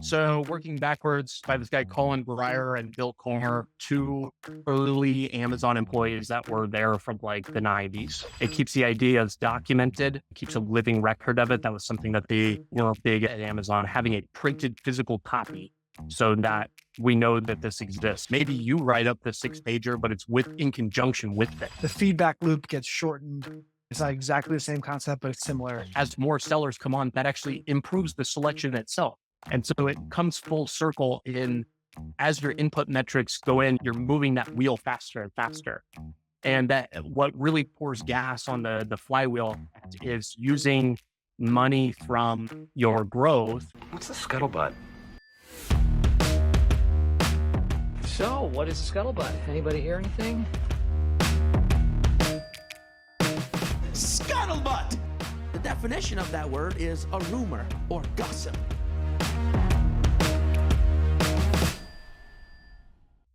So working backwards by this guy, Colin Breyer and Bill Corner, two early Amazon employees that were there from like the 90s. It keeps the ideas documented, keeps a living record of it. That was something that they were big at Amazon, having a printed physical copy so that we know that this exists. Maybe you write up the 6-pager, but it's in conjunction with it. The feedback loop gets shortened. It's not exactly the same concept, but it's similar. As more sellers come on, that actually improves the selection itself. And so it comes full circle as your input metrics go in, you're moving that wheel faster and faster. And that what really pours gas on the flywheel is using money from your growth. What's the scuttlebutt? So, what is a scuttlebutt? Anybody hear anything? Scuttlebutt! The definition of that word is a rumor or gossip.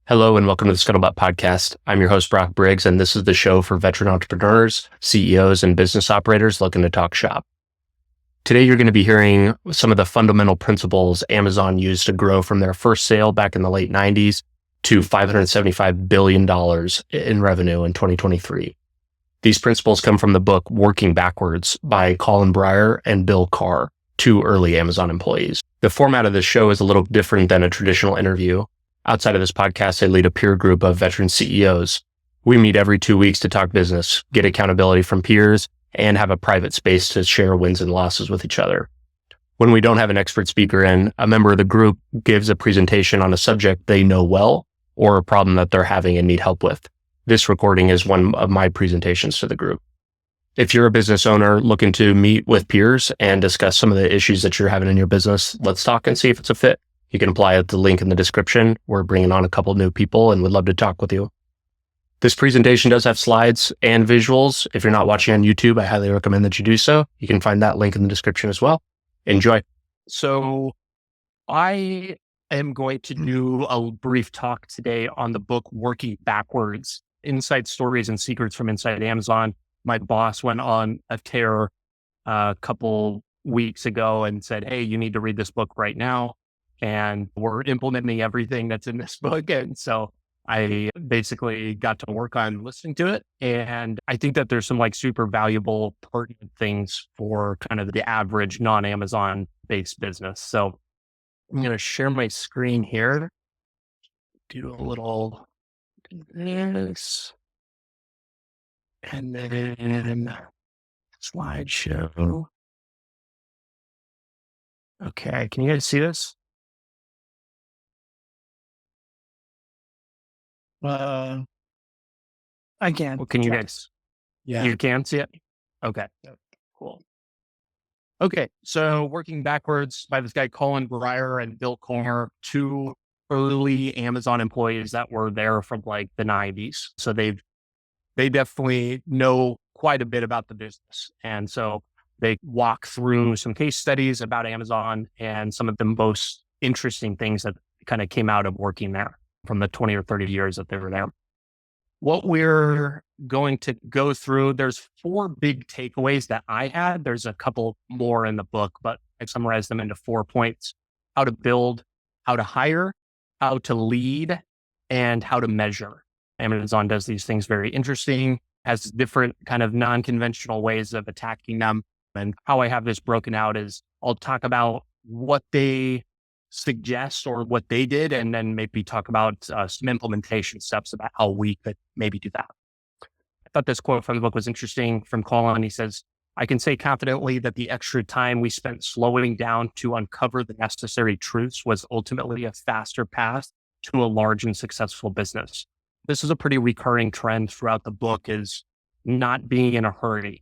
Hello and welcome to the Scuttlebutt Podcast. I'm your host, Brock Briggs, and this is the show for veteran entrepreneurs, CEOs, and business operators looking to talk shop. Today, you're going to be hearing some of the fundamental principles Amazon used to grow from their first sale back in the late 90s to $575 billion in revenue in 2023. These principles come from the book Working Backwards by Colin Breyer and Bill Carr, two early Amazon employees. The format of this show is a little different than a traditional interview. Outside of this podcast, I lead a peer group of veteran CEOs. We meet every 2 weeks to talk business, get accountability from peers, and have a private space to share wins and losses with each other. When we don't have an expert speaker in, a member of the group gives a presentation on a subject they know well or a problem that they're having and need help with. This recording is one of my presentations to the group. If you're a business owner looking to meet with peers and discuss some of the issues that you're having in your business, let's talk and see if it's a fit. You can apply at the link in the description. We're bringing on a couple new people and would love to talk with you. This presentation does have slides and visuals. If you're not watching on YouTube, I highly recommend that you do so. You can find that link in the description as well. Enjoy. So I am going to do a brief talk today on the book Working Backwards, Inside Stories and Secrets from Inside Amazon. My boss went on a tear a couple weeks ago and said, hey, you need to read this book right now. And we're implementing everything that's in this book. And so I basically got to work on listening to it. And I think that there's some like super valuable, pertinent things for kind of the average non-Amazon based business. So I'm going to share my screen here. Do a little this. And then slideshow. Okay. Can you guys see this? I can. Well, can you guys? Yeah. You can see it? Okay. Cool. Okay. So Working Backwards by this guy, Colin Breyer and Bill Corner, two early Amazon employees that were there from like the 90s. So they definitely know quite a bit about the business. And so they walk through some case studies about Amazon and some of the most interesting things that kind of came out of working there from the 20 or 30 years that they were there. What we're going to go through, there's 4 big takeaways that I had. There's a couple more in the book, but I summarized them into 4 points: how to build, how to hire, how to lead, and how to measure. Amazon does these things very interesting, has different kind of non-conventional ways of attacking them. And how I have this broken out is I'll talk about what they suggest or what they did, and then maybe talk about some implementation steps about how we could maybe do that. I thought this quote from the book was interesting from Colin. He says, I can say confidently that the extra time we spent slowing down to uncover the necessary truths was ultimately a faster path to a large and successful business. This is a pretty recurring trend throughout the book, is not being in a hurry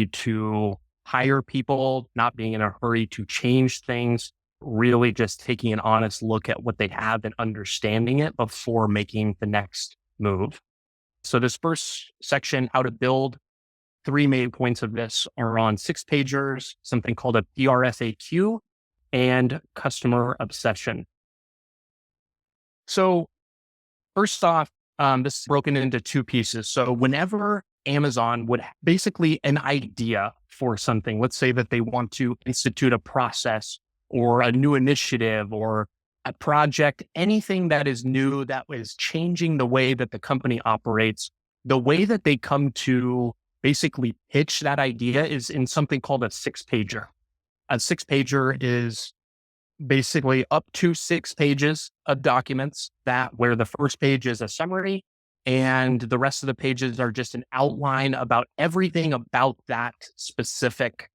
to hire people, not being in a hurry to change things, really just taking an honest look at what they have and understanding it before making the next move. So this first section, how to build, 3 main points of this are on 6-pagers, something called a PRFAQ, and customer obsession. So first off, this is broken into 2 pieces. So whenever Amazon would basically an idea for something, let's say that they want to institute a process or a new initiative or a project, anything that is new that is changing the way that the company operates, the way that they come to basically pitch that idea is in something called a 6-pager. A 6-pager is basically up to 6 pages of documents where the first page is a summary and the rest of the pages are just an outline about everything about that specific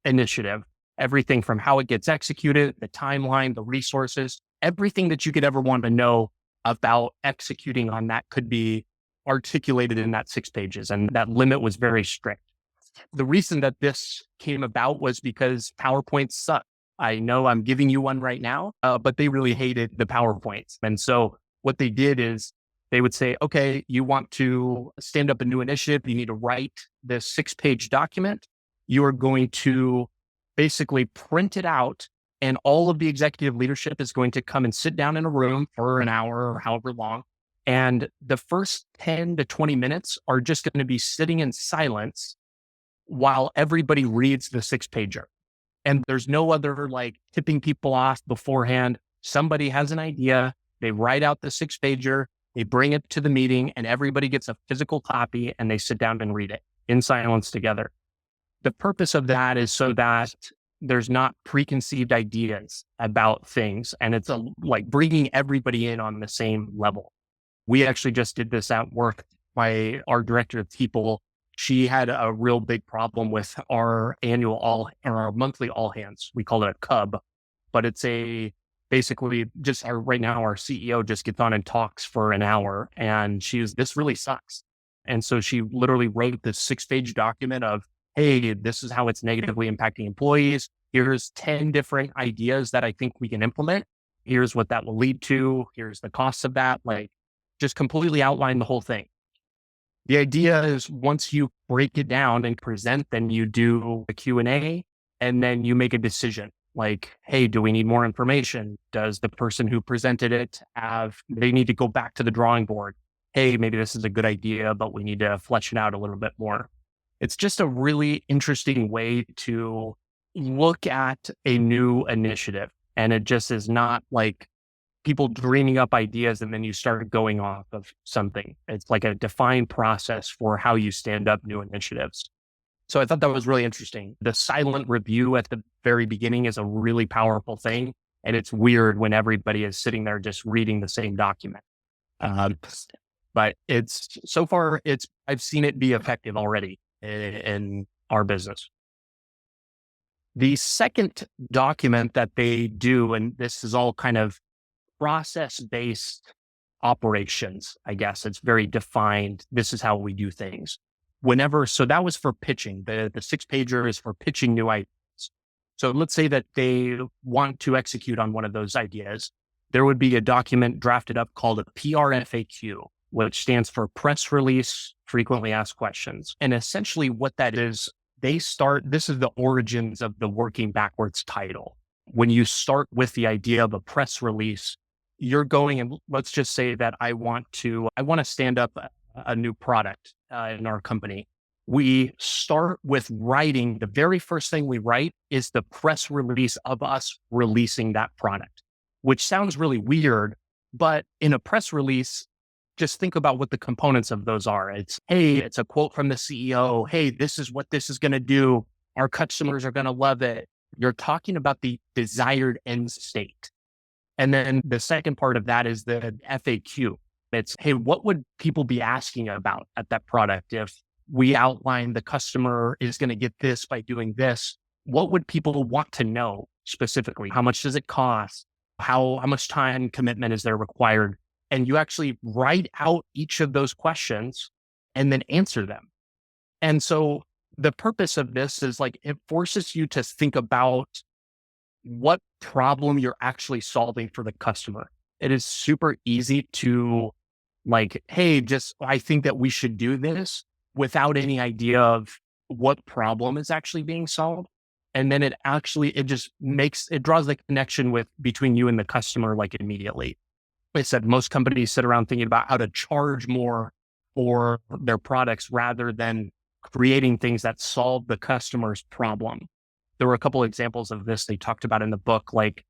initiative, everything from how it gets executed, the timeline, the resources, everything that you could ever want to know about executing on that could be articulated in that 6 pages. And that limit was very strict. The reason that this came about was because PowerPoints suck. I know I'm giving you one right now, but they really hated the PowerPoints. And so what they did is they would say, okay, you want to stand up a new initiative. You need to write this 6-page document. You are going to basically print it out, and all of the executive leadership is going to come and sit down in a room for an hour or however long. And the first 10 to 20 minutes are just going to be sitting in silence while everybody reads the 6-pager. And there's no other like tipping people off beforehand. Somebody has an idea. They write out the 6-pager. They bring it to the meeting and everybody gets a physical copy and they sit down and read it in silence together. The purpose of that is so that there's not preconceived ideas about things. And it's like bringing everybody in on the same level. We actually just did this at work. Our director of people, she had a real big problem with our monthly all hands. We call it a cub, but it's basically just right now our CEO just gets on and talks for an hour and this really sucks. And so she literally wrote this 6-page document of, hey, this is how it's negatively impacting employees. Here's 10 different ideas that I think we can implement. Here's what that will lead to. Here's the costs of that. Like just completely outline the whole thing. The idea is once you break it down and present, then you do a Q&A and then you make a decision like, hey, do we need more information? Does the person who presented it they need to go back to the drawing board? Hey, maybe this is a good idea, but we need to flesh it out a little bit more. It's just a really interesting way to look at a new initiative. And it just is not like people dreaming up ideas and then you start going off of something. It's like a defined process for how you stand up new initiatives. So I thought that was really interesting. The silent review at the very beginning is a really powerful thing. And it's weird when everybody is sitting there just reading the same document. But I've seen it be effective already in our business. The second document that they do, and this is all kind of process-based operations, I guess. It's very defined. This is how we do things. So that was for pitching. The 6-pager is for pitching new ideas. So let's say that they want to execute on one of those ideas. There would be a document drafted up called a PRFAQ, which stands for Press Release Frequently Asked Questions. And essentially what that is, this is the origins of the working backwards title. When you start with the idea of a press release, you're going and let's just say that I want to stand up a new product in our company. We start with writing. The very first thing we write is the press release of us releasing that product, which sounds really weird, but in a press release, just think about what the components of those are. It's a quote from the CEO. Hey, this is what this is going to do. Our customers are going to love it. You're talking about the desired end state. And then the second part of that is the FAQ. It's, hey, what would people be asking about at that product? If we outline the customer is going to get this by doing this, what would people want to know specifically? How much does it cost? How much time commitment is there required? And you actually write out each of those questions and then answer them. And so the purpose of this is like, it forces you to think about what problem you're actually solving for the customer. It is super easy to like, hey, I think that we should do this without any idea of what problem is actually being solved. And then it draws the connection between you and the customer like immediately. I said most companies sit around thinking about how to charge more for their products rather than creating things that solve the customer's problem. there were a couple examples of this they talked about in the book, like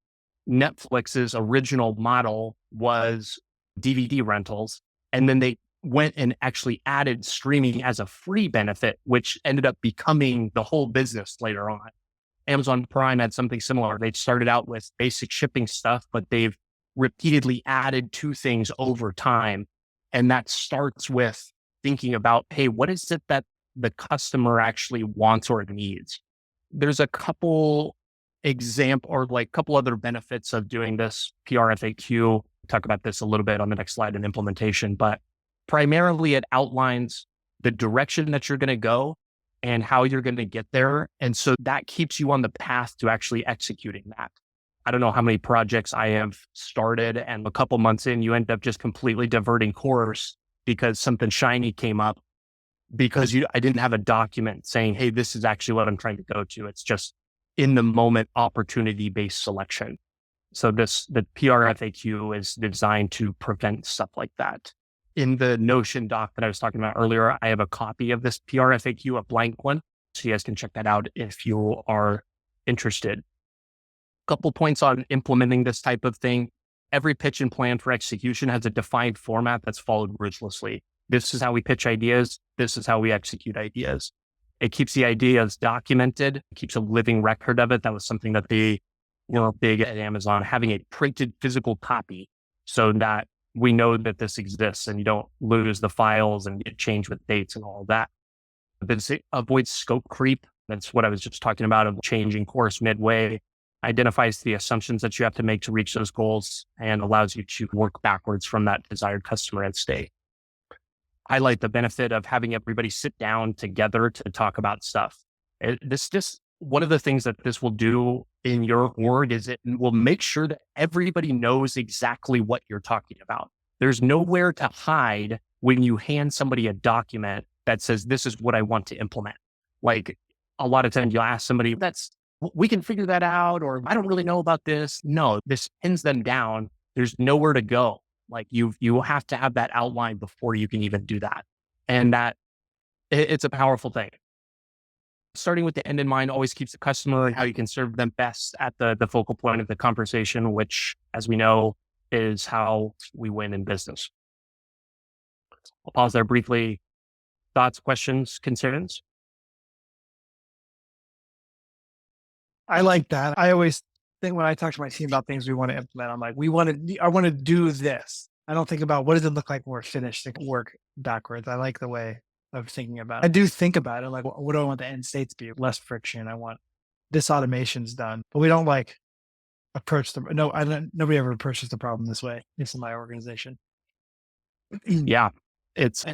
Netflix's original model was DVD rentals. And then they went and actually added streaming as a free benefit, which ended up becoming the whole business later on. Amazon Prime had something similar. They started out with basic shipping stuff, but they've repeatedly added two things over time. And that starts with thinking about, hey, what is it that the customer actually wants or needs? There's a couple couple other benefits of doing this PRFAQ. Talk about this a little bit on the next slide in implementation, but primarily it outlines the direction that you're going to go and how you're going to get there. And so that keeps you on the path to actually executing that. I don't know how many projects I have started, and a couple months in, you end up just completely diverting course because something shiny came up because I didn't have a document saying, hey, this is actually what I'm trying to go to. It's just in the moment opportunity-based selection. So the PRFAQ is designed to prevent stuff like that. In the Notion doc that I was talking about earlier, I have a copy of this PRFAQ, a blank one. So you guys can check that out if you are interested. Couple points on implementing this type of thing. Every pitch and plan for execution has a defined format that's followed ruthlessly. This is how we pitch ideas. This is how we execute ideas. It keeps the ideas documented, it keeps a living record of it. That was something that they were big at Amazon, having a printed physical copy so that we know that this exists and you don't lose the files and get changed with dates and all that. But it avoids scope creep. That's what I was just talking about, of changing course midway. Identifies the assumptions that you have to make to reach those goals and allows you to work backwards from that desired customer end state. Highlight the benefit of having everybody sit down together to talk about stuff. One of the things that this will do in your org is it will make sure that everybody knows exactly what you're talking about. There's nowhere to hide when you hand somebody a document that says, this is what I want to implement. Like a lot of times you'll ask somebody, we can figure that out, or I don't really know about this. No, this pins them down. There's nowhere to go. Like you have to have that outline before you can even do that. And it's a powerful thing. Starting with the end in mind always keeps the customer and how you can serve them best at the focal point of the conversation, which, as we know, is how we win in business. I'll pause there briefly. Thoughts, questions, concerns? I like that. I always think when I talk to my team about things we want to implement, I'm like, I want to do this. I don't think about what does it look like when we're finished. I work backwards. I like the way of thinking about it. I do think about it. Like, what do I want the end state to be? Less friction. I want this automation's done, but we don't like approach the, no, nobody ever approaches the problem this way. It's in my organization. Yeah. It's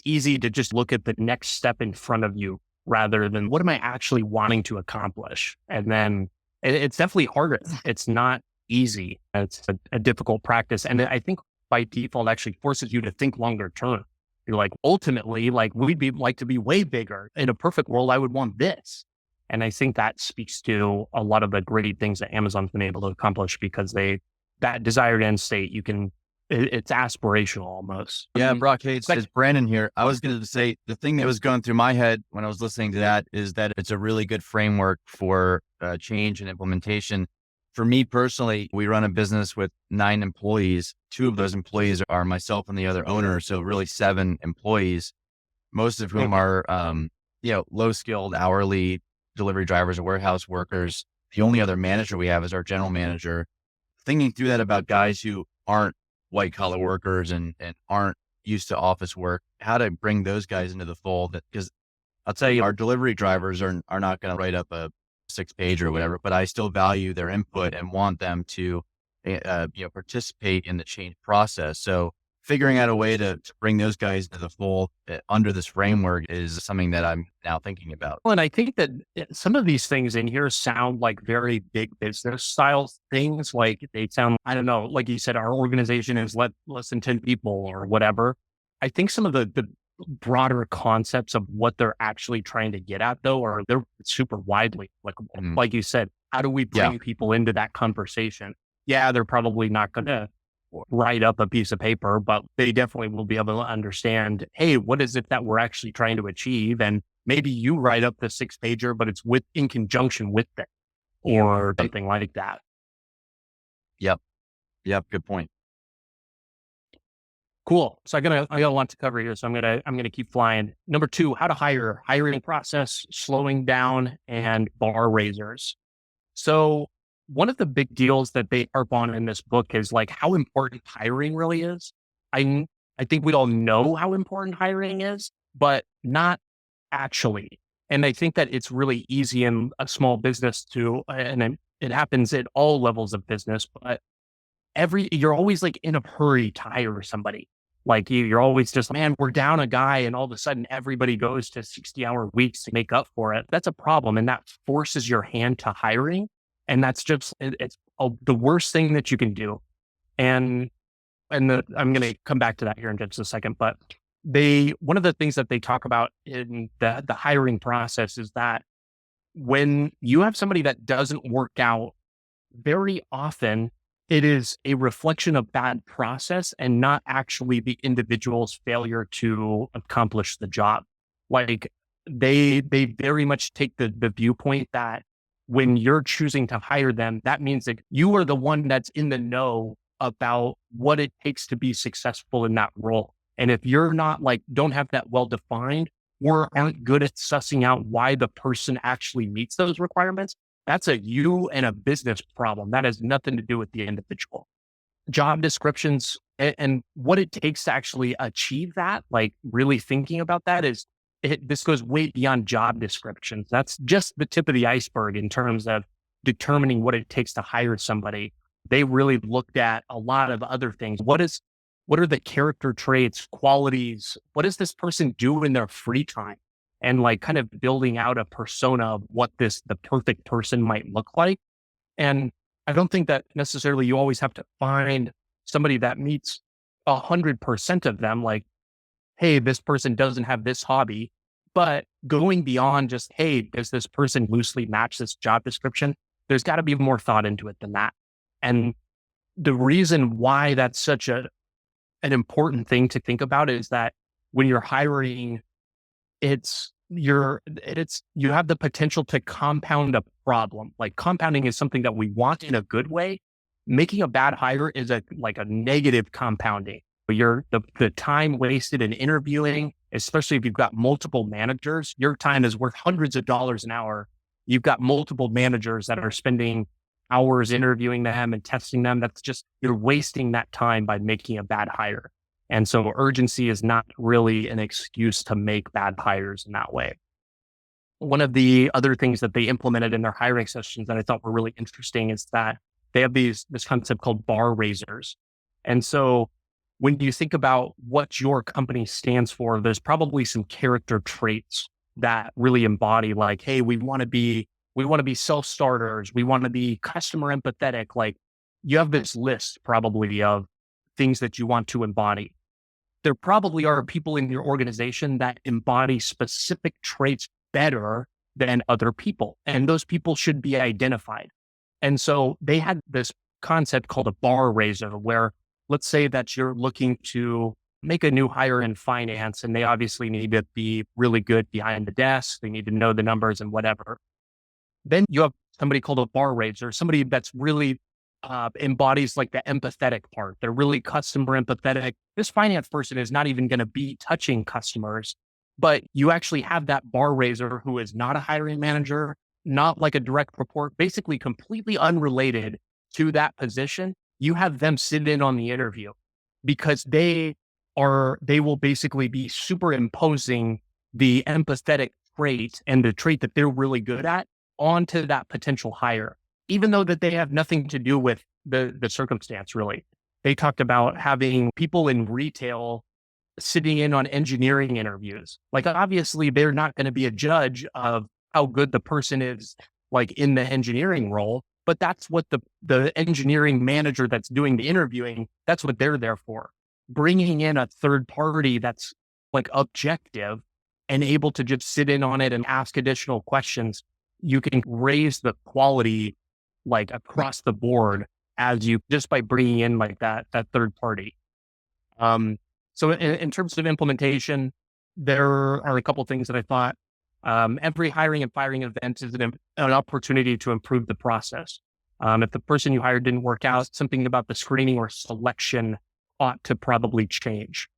easy to just look at the next step in front of you rather than what am I actually wanting to accomplish? And then it's definitely harder. It's not easy. It's a difficult practice. And I think by default actually forces you to think longer term. You're like, ultimately, like we'd like to be way bigger. In a perfect world, I would want this. And I think that speaks to a lot of the great things that Amazon's been able to accomplish because that desired end state, it's aspirational almost. Yeah, Brock, hey, it's Brandon here. I was going to say the thing that was going through my head when I was listening to that is that it's a really good framework for change and implementation. For me personally, we run a business with 9 employees. 2 of those employees are myself and the other owner. So really 7 employees, most of whom are, low skilled hourly delivery drivers or warehouse workers. The only other manager we have is our general manager. Thinking through that about guys who aren't white collar workers and aren't used to office work, how to bring those guys into the fold. Because I'll tell you, our delivery drivers are not going to write up a 6-page or whatever, but I still value their input and want them to, participate in the change process. So figuring out a way to bring those guys into the fold under this framework is something that I'm now thinking about. Well, and I think that some of these things in here sound like very big business style things. Like they sound, I don't know, like you said, our organization is less than 10 people or whatever. I think some of the broader concepts of what they're actually trying to get at though, are they're super widely applicable. Like you said, how do we bring people into that conversation? Yeah, they're probably not going to write up a piece of paper, but they definitely will be able to understand, hey, what is it that we're actually trying to achieve? And maybe you write up the 6-pager, but it's in conjunction with it or something like that. Yep. Good point. Cool. So I got a lot to cover here. So I'm gonna keep flying. Number 2, how to hire, hiring process, slowing down, and bar raisers. So one of the big deals that they harp on in this book is like how important hiring really is. I think we all know how important hiring is, but not actually. And I think that it's really easy in a small business and it happens at all levels of business, but you're always like in a hurry to hire somebody. Like you're always just, man, we're down a guy and all of a sudden everybody goes to 60-hour weeks to make up for it. That's a problem. And that forces your hand to hiring. And that's just, it's the worst thing that you can do. I'm going to come back to that here in just a second, but one of the things that they talk about in the hiring process is that when you have somebody that doesn't work out, very often it is a reflection of bad process and not actually the individual's failure to accomplish the job. Like they very much take the viewpoint that when you're choosing to hire them, that means that you are the one that's in the know about what it takes to be successful in that role. And if you're not don't have that well defined or aren't good at sussing out why the person actually meets those requirements, that's a you and a business problem. That has nothing to do with the individual. Job descriptions and what it takes to actually achieve that, like really thinking about that this goes way beyond job descriptions. That's just the tip of the iceberg in terms of determining what it takes to hire somebody. They really looked at a lot of other things. What are the character traits, qualities? What does this person do in their free time? And kind of building out a persona of what the perfect person might look like. And I don't think that necessarily you always have to find somebody that meets 100% of them. Like, hey, this person doesn't have this hobby, but going beyond just, hey, does this person loosely match this job description? There's got to be more thought into it than that. And the reason why that's such an important thing to think about is that when you're hiring, you have the potential to compound a problem. Like compounding is something that we want in a good way. Making a bad hire is a negative compounding. The time wasted in interviewing, especially if you've got multiple managers, your time is worth hundreds of dollars an hour. You've got multiple managers that are spending hours interviewing them and testing them. You're wasting that time by making a bad hire. And so urgency is not really an excuse to make bad hires in that way. One of the other things that they implemented in their hiring sessions that I thought were really interesting is that they have this concept called bar raisers. And so when you think about what your company stands for, there's probably some character traits that really embody hey, we want to be self-starters. We want to be customer empathetic. Like you have this list probably of things that you want to embody. There probably are people in your organization that embody specific traits better than other people. And those people should be identified. And so they had this concept called a bar raiser where let's say that you're looking to make a new hire in finance and they obviously need to be really good behind the desk. They need to know the numbers and whatever. Then you have somebody called a bar raiser, somebody that's really embodies the empathetic part. They're really customer empathetic. This finance person is not even going to be touching customers, but you actually have that bar raiser who is not a hiring manager, not like a direct report, basically completely unrelated to that position. You have them sit in on the interview because they will basically be superimposing the empathetic trait and the trait that they're really good at onto that potential hire, even though that they have nothing to do with the circumstance, really. They talked about having people in retail sitting in on engineering interviews. Obviously, they're not going to be a judge of how good the person is, in the engineering role, but that's what the engineering manager that's doing the interviewing, that's what they're there for. Bringing in a third party that's objective and able to just sit in on it and ask additional questions, you can raise the quality across the board just by bringing in that third party. So in terms of implementation, there are a couple of things that I thought Every hiring and firing event is an opportunity to improve the process. If the person you hired didn't work out, something about the screening or selection ought to probably change.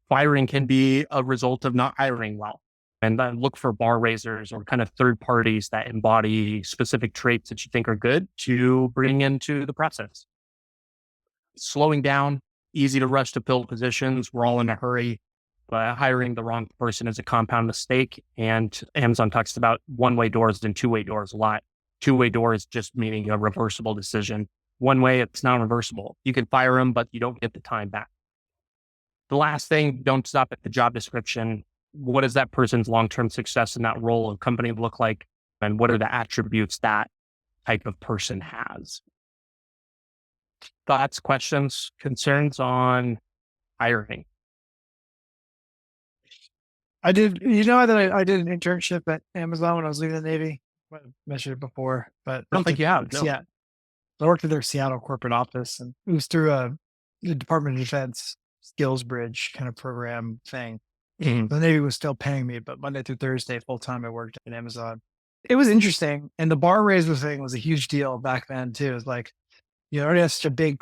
Firing can be a result of not hiring well. And then look for bar raisers or kind of third parties that embody specific traits that you think are good to bring into the process. Slowing down, easy to rush to fill positions. We're all in a hurry, but hiring the wrong person is a compound mistake. And Amazon talks about one-way doors and two-way doors a lot. Two-way doors just meaning a reversible decision. One way, it's not reversible. You can fire them, but you don't get the time back. The last thing, don't stop at the job description. What does that person's long-term success in that role or company look like? And what are the attributes that type of person has? Thoughts, questions, concerns on hiring? I did, I did an internship at Amazon when I was leaving the Navy. I mentioned it before, but I don't think you have. No. Yeah. I worked at their Seattle corporate office, and it was through the Department of Defense skills bridge kind of program thing. The Navy was still paying me, but Monday through Thursday, full time, I worked at Amazon. It was interesting. And the bar raiser thing was a huge deal back then too. It was like, already have such a big,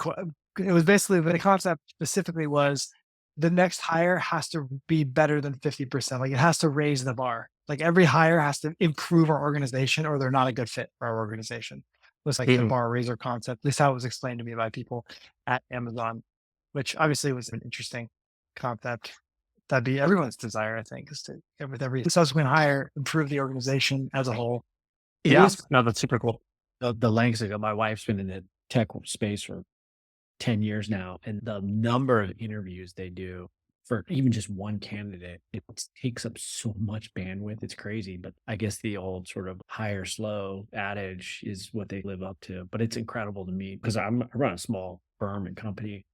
it was basically the concept specifically was the next hire has to be better than 50%. Like it has to raise the bar. Like every hire has to improve our organization or they're not a good fit for our organization. It was like the bar raiser concept, at least how it was explained to me by people at Amazon, which obviously was an interesting concept. That'd be everyone's desire, I think, is to, with every subsequent hire, improve the organization as a whole. No, that's super cool. The lengths ago, my wife's been in the tech space for 10 years now. And the number of interviews they do for even just one candidate, it takes up so much bandwidth. It's crazy. But I guess the old sort of hire slow adage is what they live up to. But it's incredible to me because I run a small firm and company.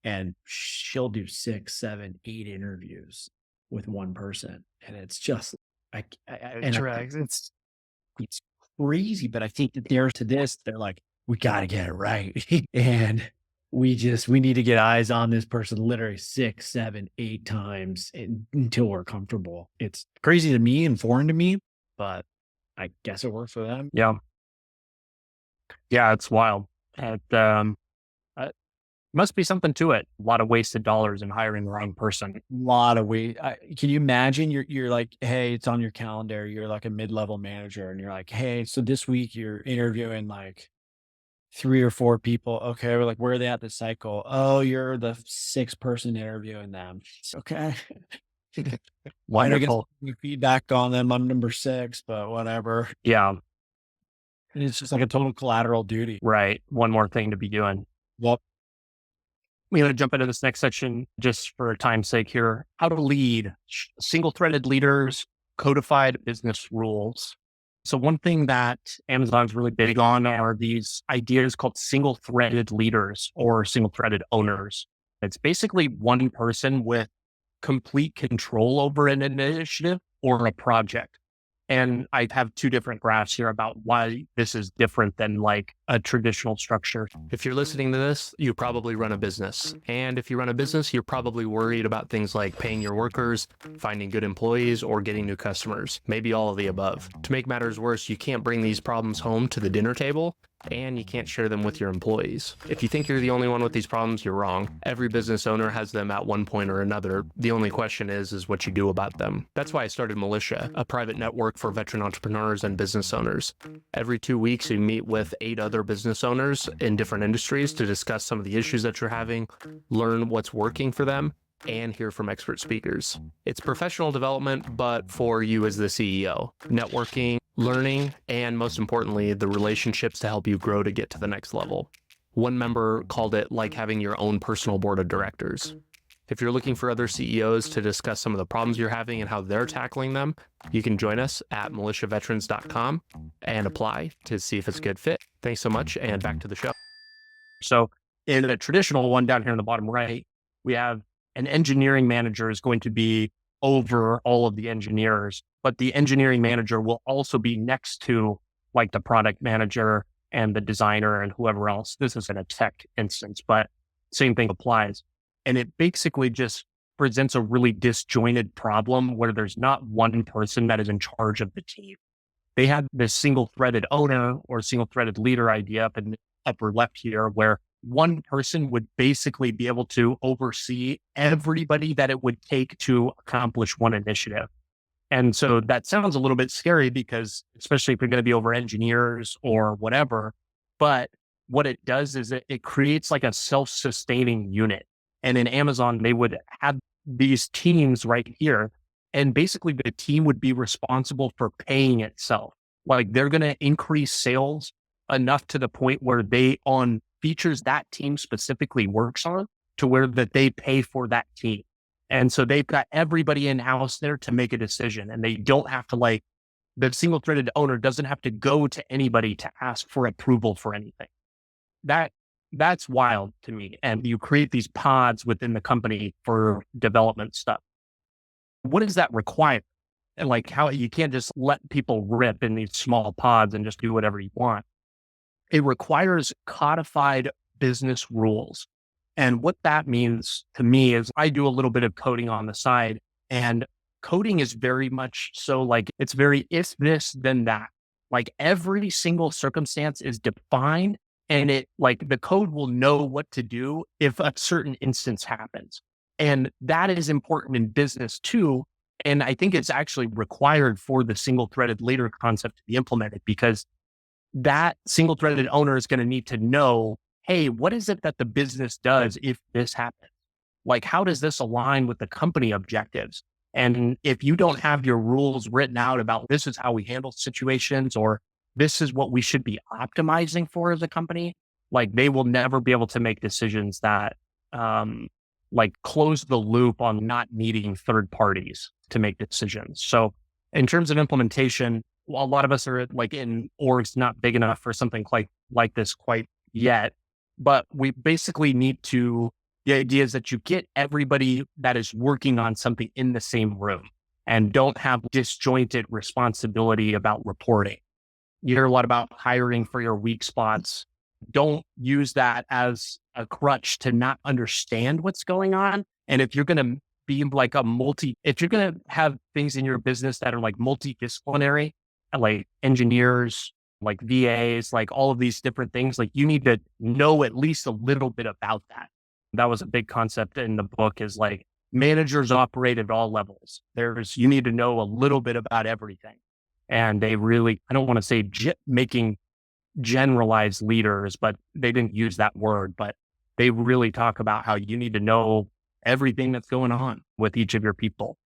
And she'll do 6, 7, 8 interviews with one person. And it's just, it's crazy. But I think that they're like, we got to get it right. And we need to get eyes on this person literally 6, 7, 8 times until we're comfortable. It's crazy to me and foreign to me, but I guess it works for them. Yeah. Yeah, it's wild. Must be something to it. A lot of wasted dollars in hiring the wrong person. A lot of can you imagine you're like, hey, it's on your calendar. You're like a mid-level manager and you're like, hey, so this week you're interviewing like 3 or 4 people. Okay. We're like, where are they at the cycle? Oh, you're the 6th person interviewing them. It's okay. Wonderful. Feedback on them. I'm number 6, but whatever. Yeah. And it's just like a total collateral duty. Right. One more thing to be doing. Well, we're going to jump into this next section just for time's sake here. How to lead single-threaded leaders, codified business rules. So one thing that Amazon's really big on are these ideas called single-threaded leaders or single-threaded owners. It's basically one person with complete control over an initiative or a project. And I have 2 different graphs here about why this is different than like a traditional structure. If you're listening to this, you probably run a business. And if you run a business, you're probably worried about things like paying your workers, finding good employees, or getting new customers. Maybe all of the above. To make matters worse, you can't bring these problems home to the dinner table, and you can't share them with your employees. If you think you're the only one with these problems, you're wrong. Every business owner has them at one point or another. The only question is what you do about them. That's why I started Militia, a private network for veteran entrepreneurs and business owners. Every 2 weeks, we meet with 8 other business owners in different industries to discuss some of the issues that you're having, learn what's working for them, and hear from expert speakers. It's professional development, but for you as the CEO, networking, learning, and most importantly, the relationships to help you grow to get to the next level. One member called it like having your own personal board of directors. If you're looking for other CEOs to discuss some of the problems you're having and how they're tackling them, you can join us at militiaveterans.com and apply to see if it's a good fit. Thanks so much, and back to the show. So in a traditional one down here in the bottom right, we have an engineering manager is going to be over all of the engineers, but the engineering manager will also be next to like the product manager and the designer and whoever else. This isn't a tech instance, but same thing applies. And it basically just presents a really disjointed problem where there's not one person that is in charge of the team. They had this single threaded owner or single threaded leader idea up in the upper left here, where one person would basically be able to oversee everybody that it would take to accomplish one initiative. And so that sounds a little bit scary because, especially if you're going to be over engineers or whatever, but what it does is it creates like a self-sustaining unit. And in Amazon, they would have these teams right here. And basically the team would be responsible for paying itself. Like they're going to increase sales enough to the point where they on features that team specifically works on to where that they pay for that team. And so they've got everybody in house there to make a decision, and they don't have to the single threaded owner doesn't have to go to anybody to ask for approval for anything. That's wild to me. And you create these pods within the company for development stuff. What does that require? And how you can't just let people rip in these small pods and just do whatever you want. It requires codified business rules. And what that means to me is I do a little bit of coding on the side, and coding is very much so it's very if this, then that. Every single circumstance is defined, and the code will know what to do if a certain instance happens. And that is important in business too. And I think it's actually required for the single threaded leader concept to be implemented, because that single threaded owner is going to need to know, hey, what is it that the business does if this happens? How does this align with the company objectives? And if you don't have your rules written out about this is how we handle situations, or this is what we should be optimizing for as a company, they will never be able to make decisions that close the loop on not needing third parties to make decisions. So in terms of implementation, a lot of us are in orgs not big enough for something like this quite yet, but we basically need to, the idea is that you get everybody that is working on something in the same room and don't have disjointed responsibility about reporting. You hear a lot about hiring for your weak spots. Don't use that as a crutch to not understand what's going on. And if you're going to be if you're going to have things in your business that are multidisciplinary, like engineers, VAs, all of these different things, you need to know at least a little bit about that. That was a big concept in the book, is managers operate at all levels. You need to know a little bit about everything. And they really, I don't want to say making generalized leaders, but they didn't use that word, but they really talk about how you need to know everything that's going on with each of your people.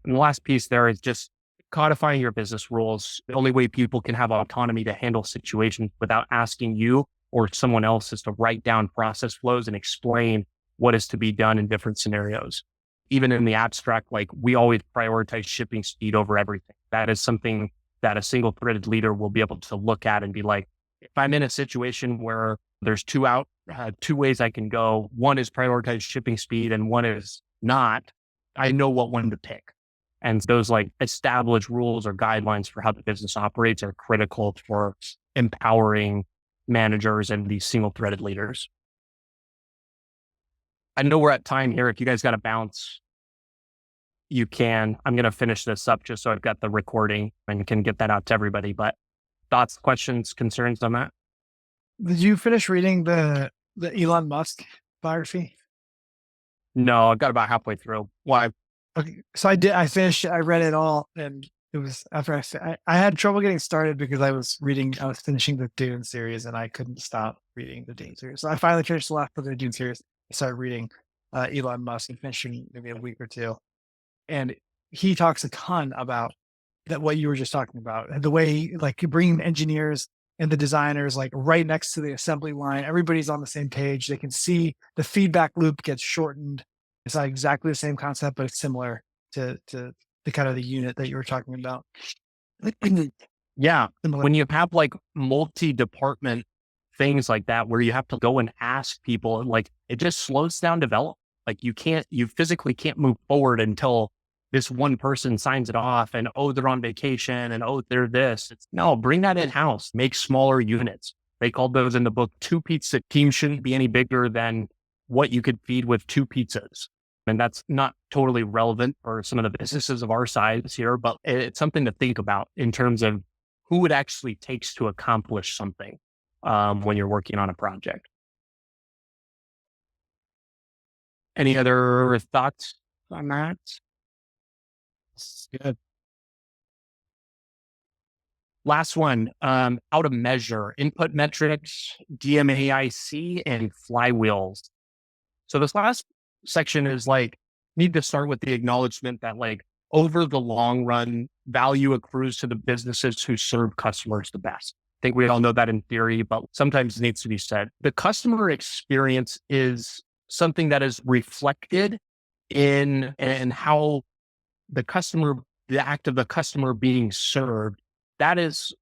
And the last piece there is just codifying your business rules. The only way people can have autonomy to handle situations without asking you or someone else is to write down process flows and explain what is to be done in different scenarios. Even in the abstract, we always prioritize shipping speed over everything. That is something that a single threaded leader will be able to look at and be like, if I'm in a situation where there's two ways I can go, one is prioritize shipping speed and one is not, I know what one to pick. And those established rules or guidelines for how the business operates are critical for empowering managers and these single threaded leaders. I know we're at time here. If you guys got to bounce, you can. I'm going to finish this up just so I've got the recording and can get that out to everybody. But thoughts, questions, concerns on that? Did you finish reading the Elon Musk biography? No, I got about halfway through. Why? Okay, so I finished. I read it all, and it was after I had trouble getting started because I was finishing the Dune series, and I couldn't stop reading the Dune series. So I finally finished the last of the Dune series. I started reading Elon Musk and finishing maybe a week or two, and he talks a ton about that. What you were just talking about, the way bringing engineers and the designers right next to the assembly line. Everybody's on the same page. They can see the feedback loop gets shortened. It's not exactly the same concept, but it's similar to the kind of the unit that you were talking about. Yeah. When you have multi-department things like that, where you have to go and ask people, it just slows down development. You physically can't move forward until this one person signs it off and, oh, they're on vacation and, oh, they're this. No, bring that in-house, make smaller units. They called those in the book 2 pizza teams shouldn't be any bigger than what you could feed with 2 pizzas. And that's not totally relevant for some of the businesses of our size here, but it's something to think about in terms of who it actually takes to accomplish something when you're working on a project. Any other thoughts on that? Good. Last one, how to measure input metrics, DMAIC, and flywheels. So this last section is like, need to start with the acknowledgement that like over the long run, value accrues to the businesses who serve customers the best. I think we all know that in theory, but sometimes it needs to be said. The customer experience is something that is reflected in how the act of the customer being served. That is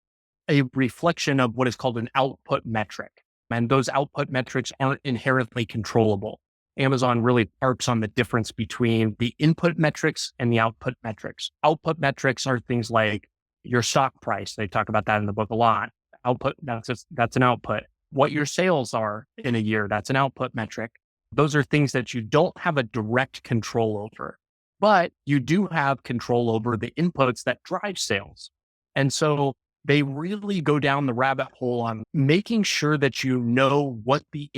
a reflection of what is called an output metric. And those output metrics aren't inherently controllable. Amazon really harps on the difference between the input metrics and the output metrics. Output metrics are things like your stock price. They talk about that in the book a lot. Output, that's an output. What your sales are in a year, that's an output metric. Those are things that you don't have a direct control over, but you do have control over the inputs that drive sales. And so they really go down the rabbit hole on making sure that you know what the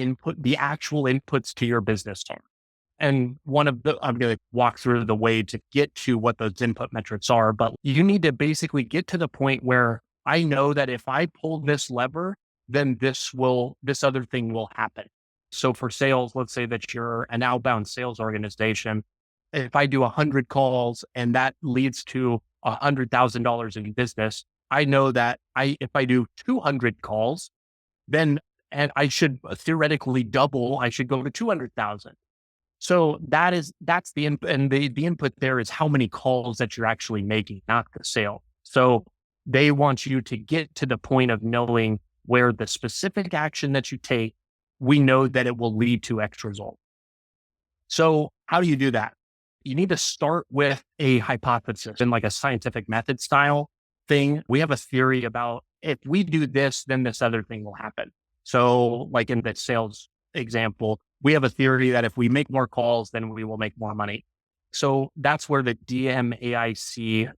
actual inputs to your business are. And I'm going to walk through the way to get to what those input metrics are, but you need to basically get to the point where I know that if I pull this lever, then this other thing will happen. So for sales, let's say that you're an outbound sales organization. If I do 100 calls and that leads to $100,000 in business, I know that if I do 200 calls, and I should theoretically double, I should go to 200,000. So that's the input, and the input there is how many calls that you're actually making, not the sale. So they want you to get to the point of knowing where the specific action that you take, we know that it will lead to X result. So how do you do that? You need to start with a hypothesis in like a scientific method style thing. We have a theory about if we do this, then this other thing will happen. So like in the sales example, we have a theory that if we make more calls, then we will make more money. So that's where the DMAIC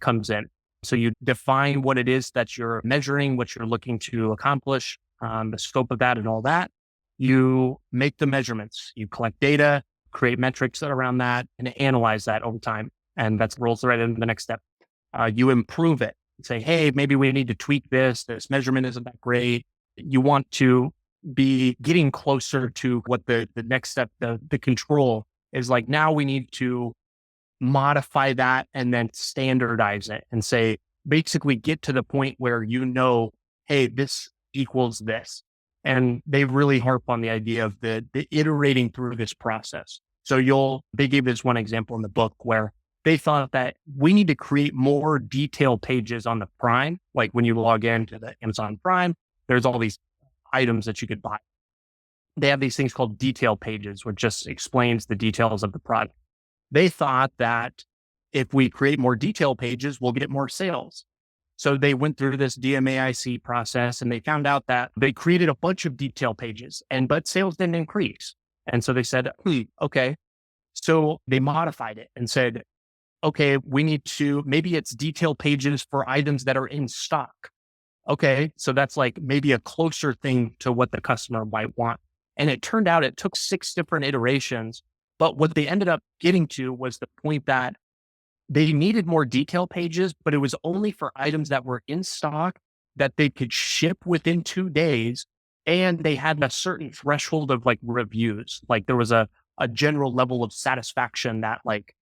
comes in. So you define what it is that you're measuring, what you're looking to accomplish, the scope of that and all that. You make the measurements, you collect data, create metrics around that, and analyze that over time. And that rolls right into the next step. You improve it. Say, hey, maybe we need to tweak this. This measurement isn't that great. You want to be getting closer to what the next step, the control is like. Now we need to modify that and then standardize it and say, basically get to the point where you know, hey, this equals this. And they really harp on the idea of the iterating through this process. So they gave this one example in the book where they thought that we need to create more detail pages on the Prime. Like when you log into the Amazon Prime, there's all these items that you could buy. They have these things called detail pages, which just explains the details of the product. They thought that if we create more detail pages, we'll get more sales. So they went through this DMAIC process and they found out that they created a bunch of detail pages but sales didn't increase. And so they said, okay. So they modified it and said, okay, maybe it's detail pages for items that are in stock. Okay. So that's like maybe a closer thing to what the customer might want. And it turned out it took 6 different iterations, but what they ended up getting to was the point that they needed more detail pages, but it was only for items that were in stock that they could ship within 2 days. And they had a certain threshold of like reviews. Like there was a general level of satisfaction that like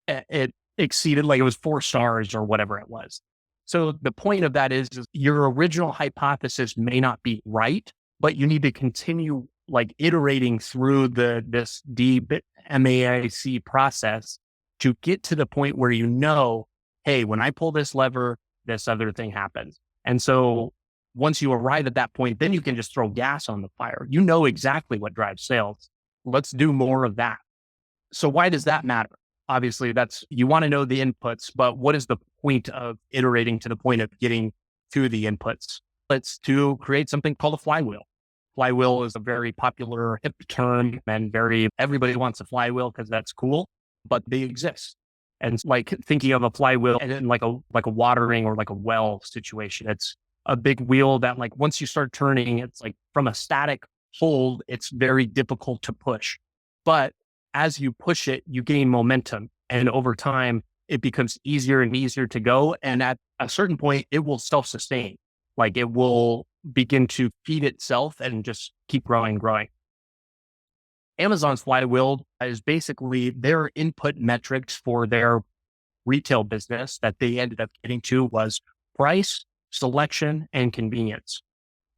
it exceeded, like it was 4 stars or whatever it was. So the point of that is your original hypothesis may not be right, but you need to continue like iterating through this DMAIC process to get to the point where you know, hey, when I pull this lever, this other thing happens. And so once you arrive at that point, then you can just throw gas on the fire. You know exactly what drives sales. Let's do more of that. So why does that matter? Obviously, you want to know the inputs, but what is the point of iterating to the point of getting to the inputs? It's to create something called a flywheel. flywheel is a very popular hip term and everybody wants a flywheel because that's cool, but they exist. And like thinking of a flywheel and in like a watering or like a well situation, it's a big wheel that like once you start turning, it's like from a static hold, it's very difficult to push. But as you push it, you gain momentum. And over time, it becomes easier and easier to go. And at a certain point, it will self-sustain. Like it will begin to feed itself and just keep growing. Amazon's flywheel is basically their input metrics for their retail business that they ended up getting to was price, selection, and convenience.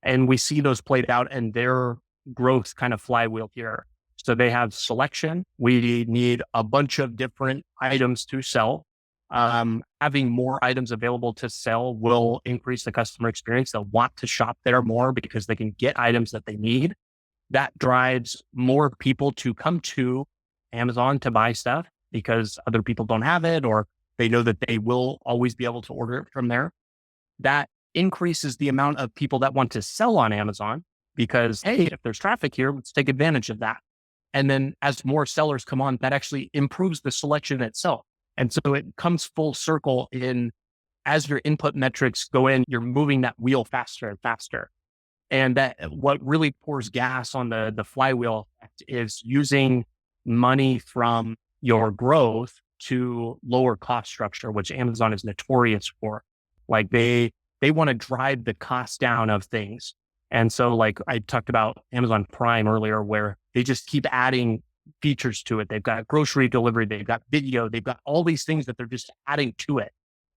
And we see those played out in their growth kind of flywheel here. So they have selection. We need a bunch of different items to sell. Having more items available to sell will increase the customer experience. They'll want to shop there more because they can get items that they need. That drives more people to come to Amazon to buy stuff because other people don't have it, or they know that they will always be able to order it from there. That increases the amount of people that want to sell on Amazon because, hey, if there's traffic here, let's take advantage of that. And then as more sellers come on, that actually improves the selection itself. And so it comes full circle as your input metrics go in, you're moving that wheel faster and faster. And that what really pours gas on the flywheel effect is using money from your growth to lower cost structure, which Amazon is notorious for. Like they want to drive the cost down of things. And so like I talked about Amazon Prime earlier, where they just keep adding features to it. They've got grocery delivery, they've got video, they've got all these things that they're just adding to it.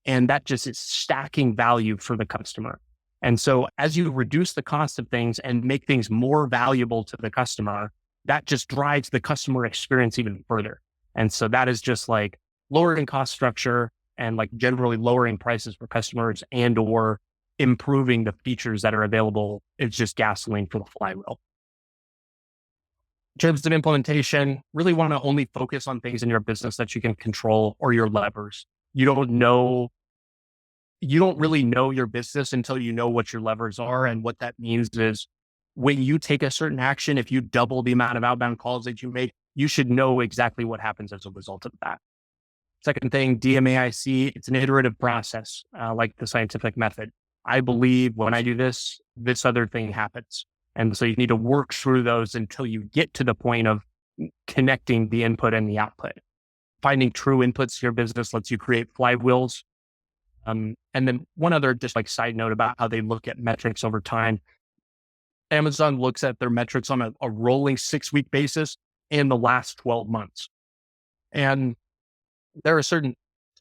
And that just is stacking value for the customer. And so as you reduce the cost of things and make things more valuable to the customer, that just drives the customer experience even further. And so that is just like lowering cost structure and like generally lowering prices for customers and or improving the features that are available. It's just gasoline for the flywheel. In terms of implementation, really want to only focus on things in your business that you can control or your levers. You don't really know your business until you know what your levers are. And what that means is when you take a certain action, if you double the amount of outbound calls that you make, you should know exactly what happens as a result of that. Second thing, DMAIC, it's an iterative process, like the scientific method. I believe when I do this, this other thing happens. And so you need to work through those until you get to the point of connecting the input and the output. Finding true inputs to your business lets you create flywheels. And then one other just like side note about how they look at metrics over time. Amazon looks at their metrics on a rolling 6-week basis in the last 12 months. And there are certain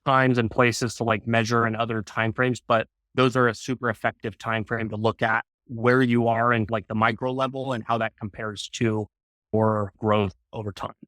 times and places to like measure and other timeframes, but those are a super effective timeframe to look at where you are and like the micro level and how that compares to your growth over time.